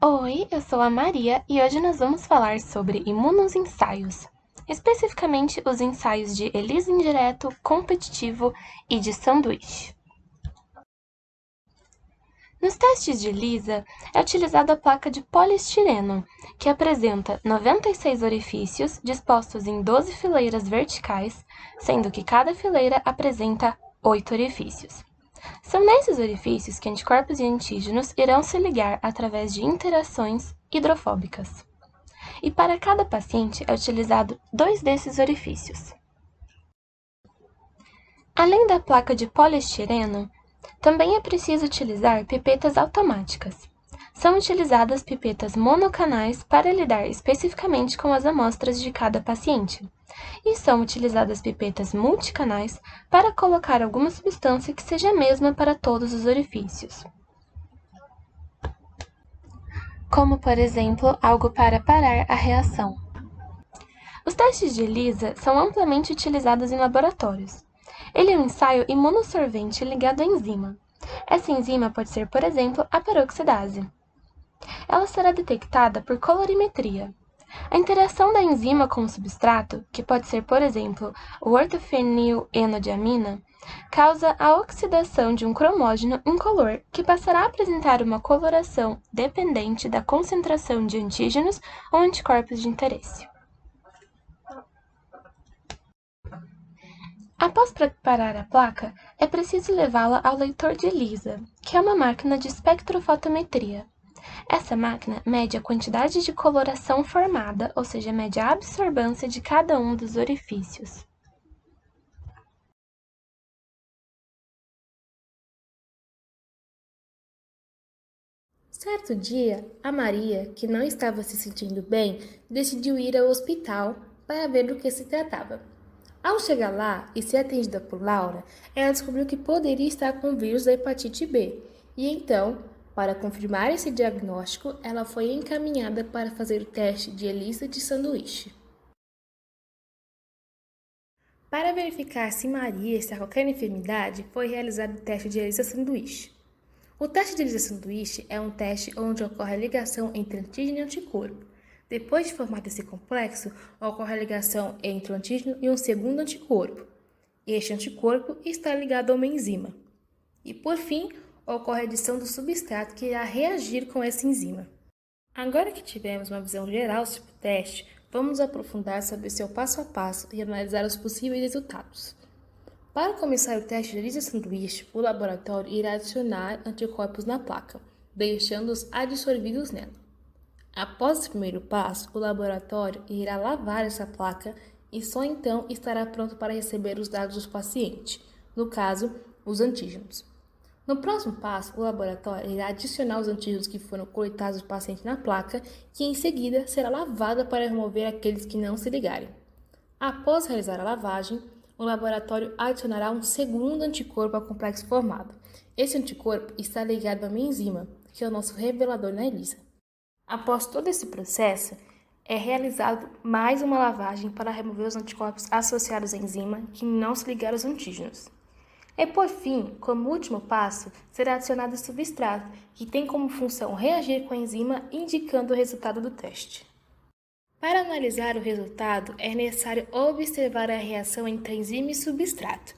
Oi, eu sou a Maria e hoje nós vamos falar sobre imunosensaios, especificamente os ensaios de ELISA indireto, competitivo e de sanduíche. Nos testes de ELISA, é utilizada a placa de poliestireno, que apresenta 96 orifícios dispostos em 12 fileiras verticais, sendo que cada fileira apresenta 8 orifícios. São nesses orifícios que anticorpos e antígenos irão se ligar através de interações hidrofóbicas. E para cada paciente é utilizado 2 desses orifícios. Além da placa de poliestireno, também é preciso utilizar pipetas automáticas. São utilizadas pipetas monocanais para lidar especificamente com as amostras de cada paciente. E são utilizadas pipetas multicanais para colocar alguma substância que seja a mesma para todos os orifícios. Como, por exemplo, algo para parar a reação. Os testes de ELISA são amplamente utilizados em laboratórios. Ele é um ensaio imunossorvente ligado à enzima. Essa enzima pode ser, por exemplo, a peroxidase. Ela será detectada por colorimetria. A interação da enzima com o substrato, que pode ser, por exemplo, o ortofenilenodiamina, causa a oxidação de um cromógeno incolor que passará a apresentar uma coloração dependente da concentração de antígenos ou anticorpos de interesse. Após preparar a placa, é preciso levá-la ao leitor de ELISA, que é uma máquina de espectrofotometria. Essa máquina mede a quantidade de coloração formada, ou seja, mede a absorvância de cada um dos orifícios. Certo dia, a Maria, que não estava se sentindo bem, decidiu ir ao hospital para ver do que se tratava. Ao chegar lá e ser atendida por Laura, ela descobriu que poderia estar com o vírus da hepatite B. E então, para confirmar esse diagnóstico, ela foi encaminhada para fazer o teste de ELISA de sanduíche. Para verificar se Maria está com qualquer enfermidade, foi realizado o teste de ELISA sanduíche. O teste de ELISA sanduíche é um teste onde ocorre a ligação entre antígeno e anticorpo. Depois de formado esse complexo, ocorre a ligação entre o antígeno e um segundo anticorpo. Este anticorpo está ligado a uma enzima. E, por fim, ocorre a adição do substrato que irá reagir com essa enzima. Agora que tivemos uma visão geral sobre o teste, vamos aprofundar sobre seu passo a passo e analisar os possíveis resultados. Para começar o teste de ELISA sanduíche, o laboratório irá adicionar anticorpos na placa, deixando-os adsorvidos nela. Após esse primeiro passo, o laboratório irá lavar essa placa e só então estará pronto para receber os dados do paciente, no caso, os antígenos. No próximo passo, o laboratório irá adicionar os antígenos que foram coletados do paciente na placa, que em seguida será lavada para remover aqueles que não se ligarem. Após realizar a lavagem, o laboratório adicionará um segundo anticorpo ao complexo formado. Esse anticorpo está ligado a uma enzima, que é o nosso revelador na ELISA. Após todo esse processo, é realizado mais uma lavagem para remover os anticorpos associados à enzima que não se ligaram aos antígenos. E por fim, como último passo, será adicionado o substrato, que tem como função reagir com a enzima, indicando o resultado do teste. Para analisar o resultado, é necessário observar a reação entre enzima e substrato.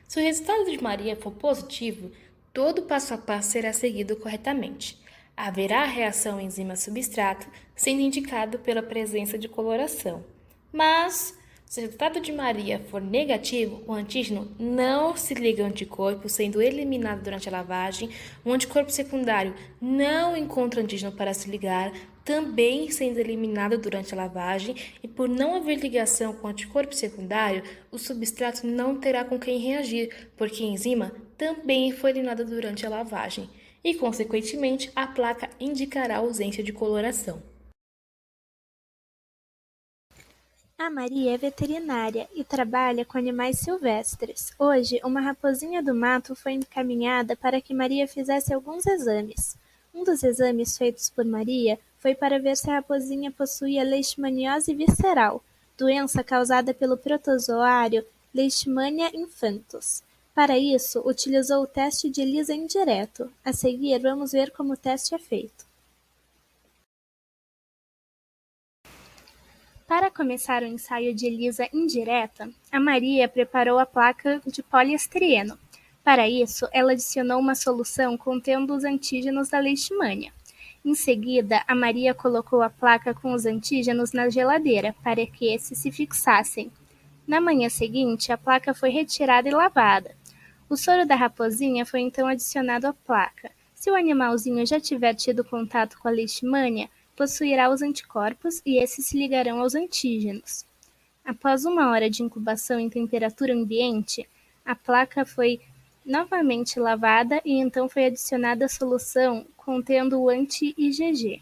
Se o resultado de Maria for positivo, todo o passo a passo será seguido corretamente. Haverá reação enzima-substrato, sendo indicado pela presença de coloração. Mas, se o resultado de Maria for negativo, o antígeno não se liga ao anticorpo, sendo eliminado durante a lavagem. O anticorpo secundário não encontra o antígeno para se ligar, também sendo eliminado durante a lavagem. E por não haver ligação com o anticorpo secundário, o substrato não terá com quem reagir, porque a enzima também foi eliminada durante a lavagem. E, consequentemente, a placa indicará a ausência de coloração. A Maria é veterinária e trabalha com animais silvestres. Hoje, uma raposinha do mato foi encaminhada para que Maria fizesse alguns exames. Um dos exames feitos por Maria foi para ver se a raposinha possuía leishmaniose visceral, doença causada pelo protozoário Leishmania infantus. Para isso, utilizou o teste de ELISA indireto. A seguir, vamos ver como o teste é feito. Para começar o ensaio de ELISA indireta, a Maria preparou a placa de poliestireno. Para isso, ela adicionou uma solução contendo os antígenos da leishmania. Em seguida, a Maria colocou a placa com os antígenos na geladeira para que esses se fixassem. Na manhã seguinte, a placa foi retirada e lavada. O soro da raposinha foi então adicionado à placa. Se o animalzinho já tiver tido contato com a leishmania, possuirá os anticorpos e esses se ligarão aos antígenos. Após 1 hora de incubação em temperatura ambiente, a placa foi novamente lavada e então foi adicionada a solução contendo o anti-IgG,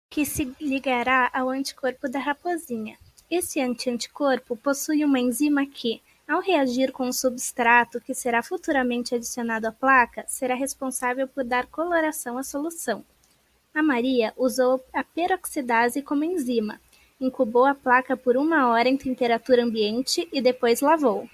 que se ligará ao anticorpo da raposinha. Esse anticorpo possui uma enzima que, ao reagir com o substrato que será futuramente adicionado à placa, será responsável por dar coloração à solução. A Maria usou a peroxidase como enzima, incubou a placa por 1 hora em temperatura ambiente e depois lavou.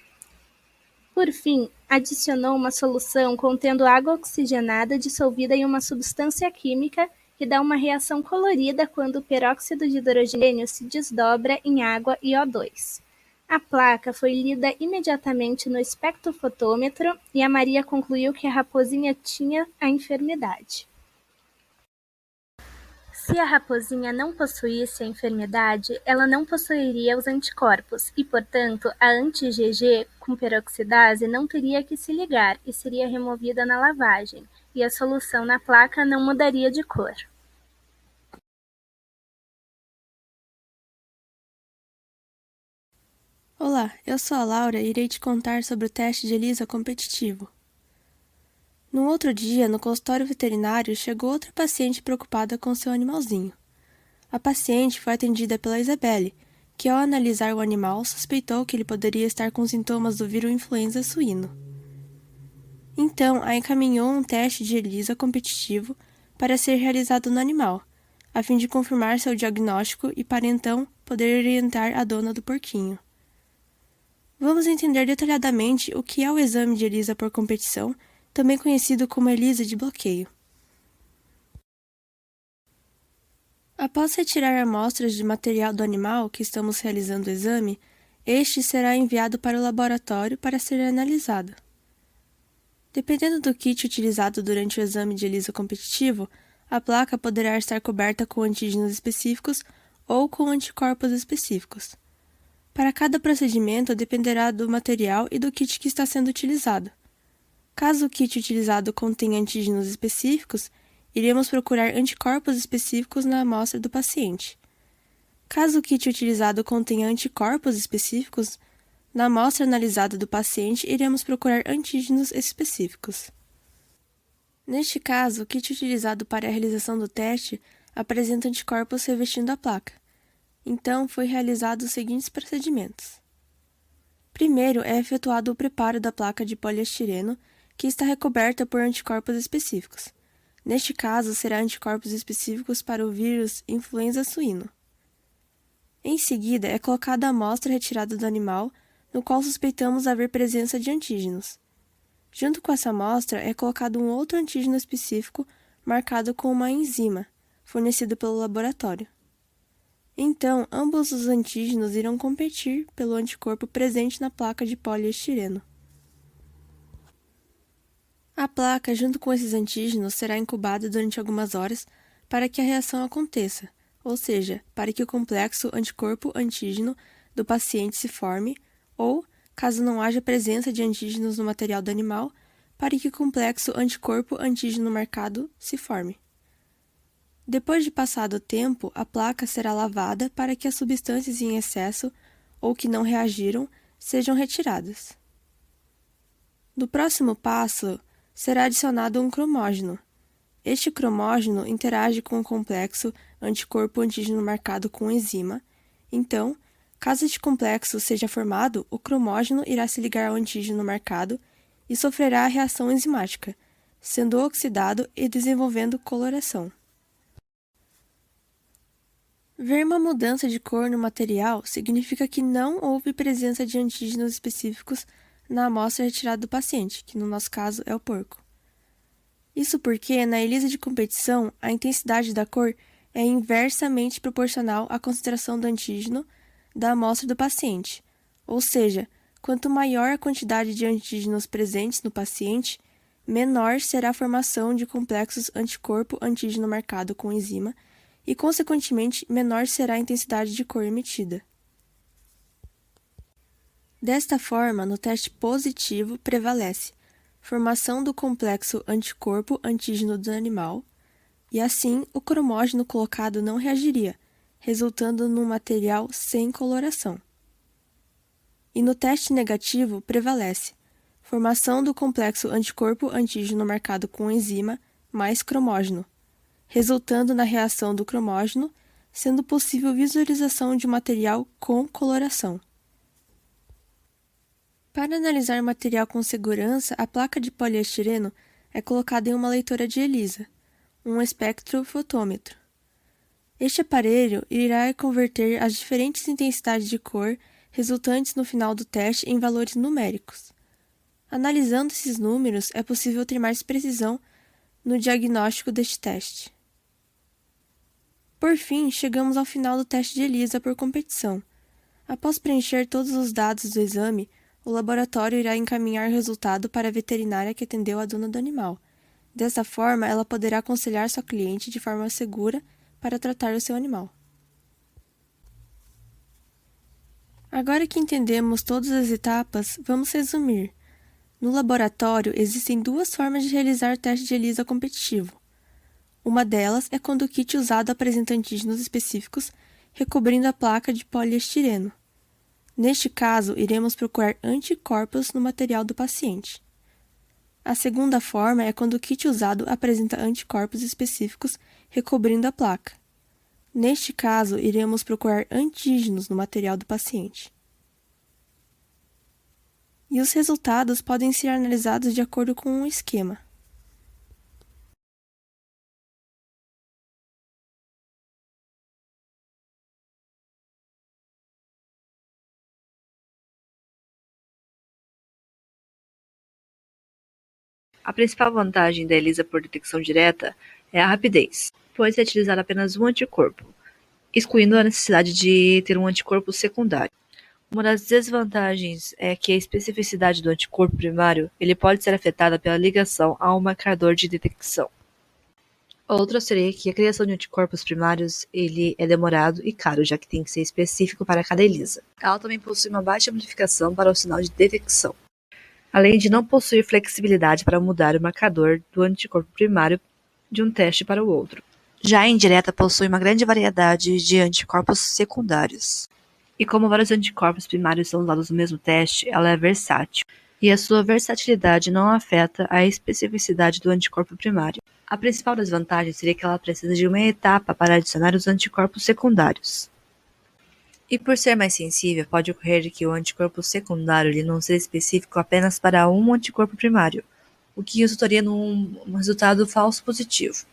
Por fim, adicionou uma solução contendo água oxigenada dissolvida em uma substância química que dá uma reação colorida quando o peróxido de hidrogênio se desdobra em água e O2. A placa foi lida imediatamente no espectrofotômetro e a Maria concluiu que a raposinha tinha a enfermidade. Se a raposinha não possuísse a enfermidade, ela não possuiria os anticorpos e, portanto, a anti-IgG com peroxidase não teria que se ligar e seria removida na lavagem, e a solução na placa não mudaria de cor. Olá, eu sou a Laura e irei te contar sobre o teste de ELISA competitivo. No outro dia, no consultório veterinário, chegou outra paciente preocupada com seu animalzinho. A paciente foi atendida pela Isabelle, que ao analisar o animal suspeitou que ele poderia estar com sintomas do vírus influenza suíno. Então, a encaminhou um teste de ELISA competitivo para ser realizado no animal, a fim de confirmar seu diagnóstico e para então poder orientar a dona do porquinho. Vamos entender detalhadamente o que é o exame de ELISA por competição, também conhecido como ELISA de bloqueio. Após retirar amostras de material do animal que estamos realizando o exame, este será enviado para o laboratório para ser analisado. Dependendo do kit utilizado durante o exame de ELISA competitivo, a placa poderá estar coberta com antígenos específicos ou com anticorpos específicos. Para cada procedimento, dependerá do material e do kit que está sendo utilizado. Caso o kit utilizado contenha antígenos específicos, iremos procurar anticorpos específicos na amostra do paciente. Caso o kit utilizado contenha anticorpos específicos, na amostra analisada do paciente, iremos procurar antígenos específicos. Neste caso, o kit utilizado para a realização do teste apresenta anticorpos revestindo a placa. Então, foi realizado os seguintes procedimentos. Primeiro, é efetuado o preparo da placa de poliestireno, que está recoberta por anticorpos específicos. Neste caso, será anticorpos específicos para o vírus influenza suíno. Em seguida, é colocada a amostra retirada do animal, no qual suspeitamos haver presença de antígenos. Junto com essa amostra, é colocado um outro antígeno específico, marcado com uma enzima, fornecido pelo laboratório. Então, ambos os antígenos irão competir pelo anticorpo presente na placa de poliestireno. A placa, junto com esses antígenos, será incubada durante algumas horas para que a reação aconteça, ou seja, para que o complexo anticorpo-antígeno do paciente se forme, ou, caso não haja presença de antígenos no material do animal, para que o complexo anticorpo-antígeno marcado se forme. Depois de passado o tempo, a placa será lavada para que as substâncias em excesso ou que não reagiram sejam retiradas. No próximo passo, será adicionado um cromógeno. Este cromógeno interage com o complexo anticorpo-antígeno marcado com enzima. Então, caso este complexo seja formado, o cromógeno irá se ligar ao antígeno marcado e sofrerá a reação enzimática, sendo oxidado e desenvolvendo coloração. Ver uma mudança de cor no material significa que não houve presença de antígenos específicos na amostra retirada do paciente, que no nosso caso é o porco. Isso porque, na ELISA de competição, a intensidade da cor é inversamente proporcional à concentração do antígeno da amostra do paciente, ou seja, quanto maior a quantidade de antígenos presentes no paciente, menor será a formação de complexos anticorpo-antígeno marcado com enzima e, consequentemente, menor será a intensidade de cor emitida. Desta forma, no teste positivo prevalece formação do complexo anticorpo-antígeno do animal, e assim o cromógeno colocado não reagiria, resultando num material sem coloração. E no teste negativo prevalece formação do complexo anticorpo-antígeno marcado com enzima mais cromógeno, resultando na reação do cromógeno, sendo possível visualização de material com coloração. Para analisar material com segurança, a placa de poliestireno é colocada em uma leitora de ELISA, um espectrofotômetro. Este aparelho irá converter as diferentes intensidades de cor resultantes no final do teste em valores numéricos. Analisando esses números, é possível ter mais precisão no diagnóstico deste teste. Por fim, chegamos ao final do teste de ELISA por competição. Após preencher todos os dados do exame, o laboratório irá encaminhar o resultado para a veterinária que atendeu a dona do animal. Dessa forma, ela poderá aconselhar sua cliente de forma segura para tratar o seu animal. Agora que entendemos todas as etapas, vamos resumir. No laboratório, existem duas formas de realizar o teste de ELISA competitivo. Uma delas é quando o kit usado apresenta antígenos específicos recobrindo a placa de poliestireno. Neste caso, iremos procurar anticorpos no material do paciente. A segunda forma é quando o kit usado apresenta anticorpos específicos recobrindo a placa. Neste caso, iremos procurar antígenos no material do paciente. E os resultados podem ser analisados de acordo com um esquema. A principal vantagem da ELISA por detecção direta é a rapidez, pois é utilizado apenas um anticorpo, excluindo a necessidade de ter um anticorpo secundário. Uma das desvantagens é que a especificidade do anticorpo primário ele pode ser afetada pela ligação a um marcador de detecção. Outra seria que a criação de anticorpos primários ele é demorado e caro, já que tem que ser específico para cada ELISA. Ela também possui uma baixa amplificação para o sinal de detecção, além de não possuir flexibilidade para mudar o marcador do anticorpo primário de um teste para o outro. Já a indireta possui uma grande variedade de anticorpos secundários. E como vários anticorpos primários são usados no mesmo teste, ela é versátil, e a sua versatilidade não afeta a especificidade do anticorpo primário. A principal desvantagem seria que ela precisa de uma etapa para adicionar os anticorpos secundários. E por ser mais sensível, pode ocorrer que o anticorpo secundário ele não seja específico apenas para um anticorpo primário, o que resultaria num resultado falso positivo.